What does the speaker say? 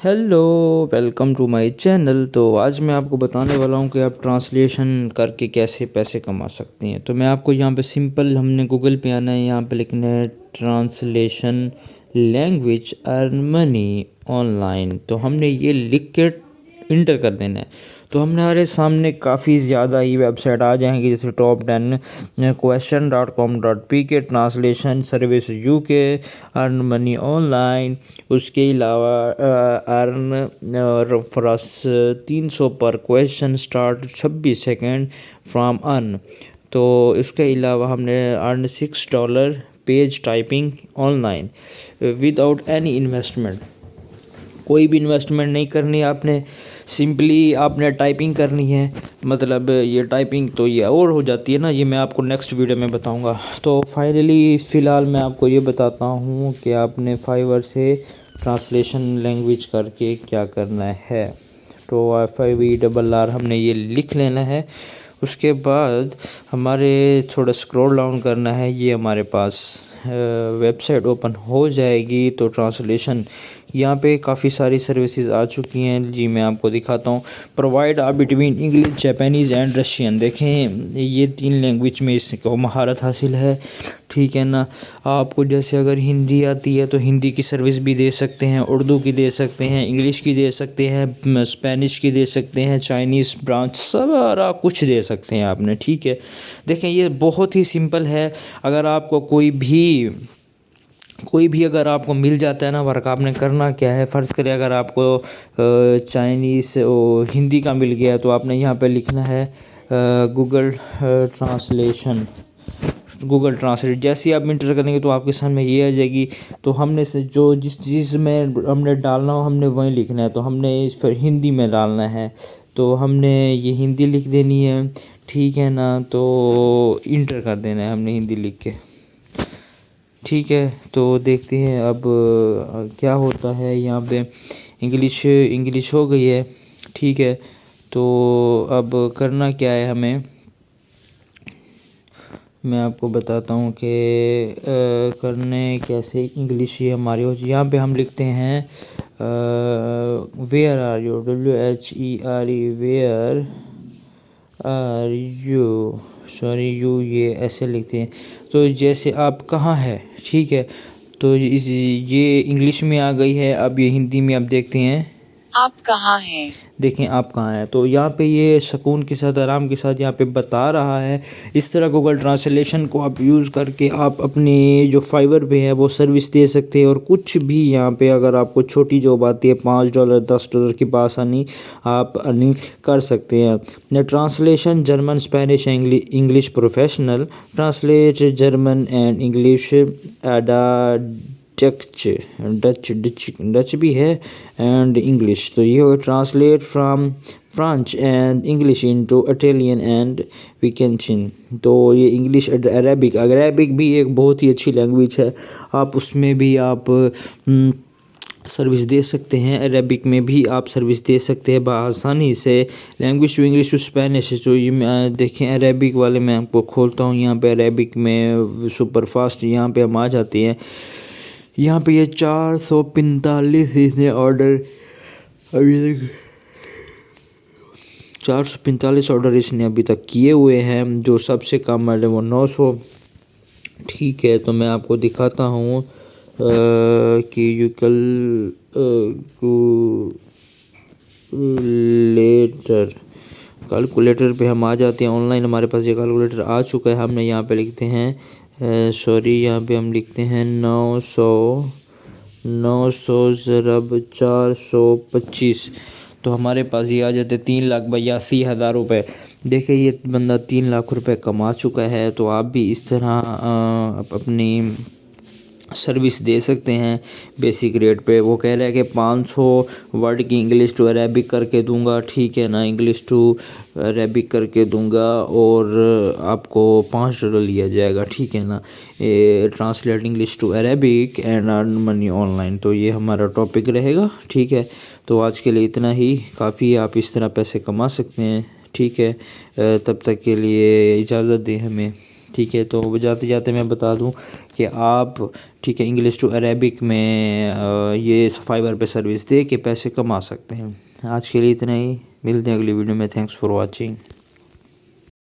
Hello, welcome to my channel. तो आज मैं आपको बताने वाला हूँ कि आप ट्रांसलेशन करके कैसे पैसे कमा सकते हैं। तो मैं आपको यहाँ पे सिंपल, हमने गूगल पे आना है, यहाँ पे लिखना है translation language earn money online. तो हमने ये लिख के इंटर कर देना है। तो हमारे सामने काफ़ी ज़्यादा ही वेबसाइट आ जाएंगी, जैसे top 10 question.com.pk translation service UK, earn money online. उसके अलावा अर्न फॉरस 300 पर question, start 26 second from earn. तो इसके अलावा हमने earn $6 page typing online without any investment. कोई भी इन्वेस्टमेंट नहीं करनी आपने, सिंपली आपने टाइपिंग करनी है। मतलब ये टाइपिंग तो ये और हो जाती है ना, ये मैं आपको नेक्स्ट वीडियो में बताऊंगा। तो फाइनली फ़िलहाल मैं आपको ये बताता हूँ कि आपने फाइवर से ट्रांसलेशन लैंग्वेज करके क्या करना है। तो FIVRR हमने ये लिख लेना है। उसके बाद हमारे थोड़ा स्क्रॉल डाउन करना है, ये हमारे पास वेबसाइट ओपन हो जाएगी। तो ट्रांसलेशन यहाँ पे काफ़ी सारी सर्विसेज आ चुकी हैं जी, मैं आपको दिखाता हूँ। Provide between English, Japanese and Russian. देखें, ये 3 लैंग्वेज में इसको महारत हासिल है, ठीक है ना। आपको जैसे अगर हिंदी आती है तो हिंदी की सर्विस भी दे सकते हैं, उर्दू की दे सकते हैं, इंग्लिश की दे सकते हैं, स्पेनिश की दे सकते हैं, चाइनीज़ ब्रांच, सारा कुछ दे सकते हैं आपने, ठीक है। देखें, ये बहुत ही सिंपल है। अगर आपको कोई भी अगर आपको मिल जाता है ना वर्क, आपने करना क्या है, फ़र्ज़ करें अगर आपको चाइनीज़ हिंदी का मिल गया, तो आपने यहाँ पे लिखना है गूगल ट्रांसलेशन, गूगल ट्रांसलेट। जैसे ही आप इंटर करेंगे तो आपके सामने ये आ जाएगी। तो हमने से जो जिस चीज़ में हमने डालना हो हमने वहीं लिखना है। तो हमने इस फिर हिंदी में डालना है, तो हमने ये हिंदी लिख देनी है, ठीक है ना। तो इंटर कर देना है हमने हिंदी लिख के, ठीक है। तो देखते हैं अब क्या होता है। यहाँ पे इंग्लिश हो गई है, ठीक है। तो अब करना क्या है हमें, मैं आपको बताता हूँ कि करने कैसे। इंग्लिश ये हमारी हो, यहाँ पे हम लिखते हैं where are you, WHERE, where are you, sorry you ये ऐसे लिखते हैं। तो जैसे आप कहाँ है, ठीक है। तो ये इंग्लिश में आ गई है। अब ये हिंदी में आप देखते हैं, आप कहाँ हैं? देखें आप कहाँ हैं। तो यहाँ पे ये सुकून के साथ, आराम के साथ यहाँ पे बता रहा है। इस तरह गूगल ट्रांसलेशन को आप यूज़ करके आप अपनी जो फाइवर पे है वो सर्विस दे सकते हैं। और कुछ भी यहाँ पे अगर आपको छोटी जॉब आती है, $5 $10 की आसानी आप अर्निंग कर सकते हैं। Translation German, Spanish, English professional, translate German and English, Dutch भी है एंड इंग्लिश। तो ये हो translate from French and English into Italian and विकेंशिन। तो ये इंग्लिश, अरेबिक भी एक बहुत ही अच्छी लैंग्वेज है। आप उसमें भी आप सर्विस दे सकते हैं। अरेबिक में भी आप सर्विस दे सकते हैं बआसानी से। Language to English to Spanish. तो ये देखें, अरेबिक वाले मैं आपको खोलता हूँ। यहाँ पे अरेबिक में सुपर फास्ट यहाँ पे हम आ जाते हैं। यहाँ पे ये 445 इसने ऑर्डर, अभी तक 445 ऑर्डर इसने अभी तक किए हुए हैं। जो सबसे कम है वो 900, ठीक है। तो मैं आपको दिखाता हूँ कि यू कैलकुलेटर पे हम आ जाते हैं। ऑनलाइन हमारे पास ये कैलकुलेटर आ चुका है। हमने यहाँ पे लिखते हैं सॉरी, यहाँ पे हम लिखते हैं 900 ज़रब 425। तो हमारे पास ये आ जाते 3,82,000 रुपये। देखिए, ये बंदा 3 लाख रुपए कमा चुका है। तो आप भी इस तरह अपनी सर्विस दे सकते हैं बेसिक रेट पे। वो कह रहा है कि 500 वर्ड की इंग्लिश टू अरेबिक करके दूंगा, ठीक है ना, इंग्लिश टू अरेबिक करके दूंगा और आपको $5 लिया जाएगा, ठीक है ना। Translate English to Arabic and earn money online. तो ये हमारा टॉपिक रहेगा, ठीक है। तो आज के लिए इतना ही काफ़ी है, आप इस तरह पैसे कमा सकते हैं, ठीक है। तब तक के लिए इजाज़त दें हमें। ठीक है, तो जाते जाते मैं बता दूं कि आप ठीक है इंग्लिश टू अरेबिक में ये फाइवर पे सर्विस दे के पैसे कमा सकते हैं। आज के लिए इतना ही, मिलते हैं अगली वीडियो में। Thanks for watching.